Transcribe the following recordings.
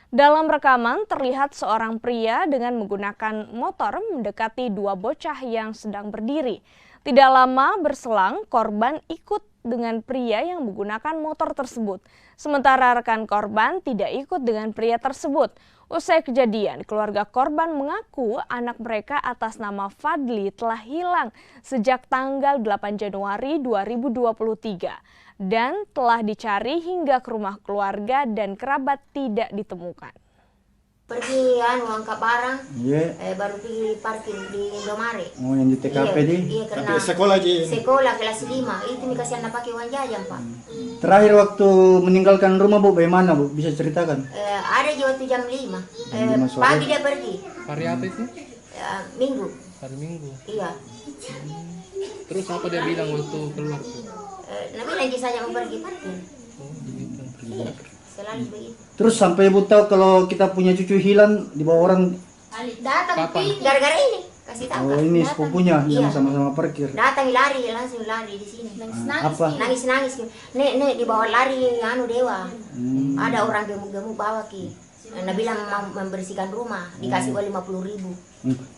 Dalam rekaman terlihat seorang pria dengan menggunakan motor mendekati dua bocah yang sedang berdiri. Tidak lama berselang, korban ikut dengan pria yang menggunakan motor tersebut. Sementara rekan korban tidak ikut dengan pria tersebut. Usai kejadian, keluarga korban mengaku anak mereka atas nama Fadli telah hilang sejak tanggal 8 Januari 2023 dan telah dicari hingga ke rumah keluarga dan kerabat tidak ditemukan. Pergi angkat barang, baru pergi parkir di Indomaret. Oh, yang di TKP iya, di? Iya, karena sekolah kelas 5, itu dikasih anak pakai uang jajan, Pak. Terakhir waktu meninggalkan rumah, Bu, bagaimana, Bu? Bisa ceritakan? Ada di waktu jam 5. Pagi dia pergi. Hari apa itu? Minggu. Hari Minggu? Iya. Terus apa dia bilang waktu keluar? Nabi lagi saja mau pergi parkir. Oh, begitu. Iya, selalu begitu. Terus sampai Ibu tahu kalau kita punya cucu hilang di bawah orang? Datang, gara-gara ini. Kasih tahu. Oh, ini sepupunya yang Iya. sama-sama parkir. Datang langsung lari di sini. Apa? Nangis. Nek dibawa lari dewa. Ada orang gemuk-gemuk bawa ki. Nah, bilang mau membersihkan rumah, dikasih uang 50.000.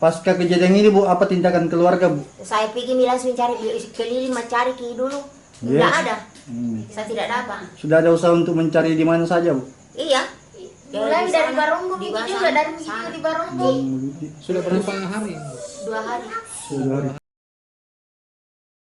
Pasca kejadian ini, Bu, apa tindakan keluarga, Bu? Saya pergi langsung cari keliling mencari ki dulu. Tidak ada. Saya tidak dapat. Sudah ada usaha untuk mencari di mana saja, Bu? Iya. Mulai dari Baronggo, di juga dari di Baronggo. Sudah berapa hari? 2 hari. Sudah.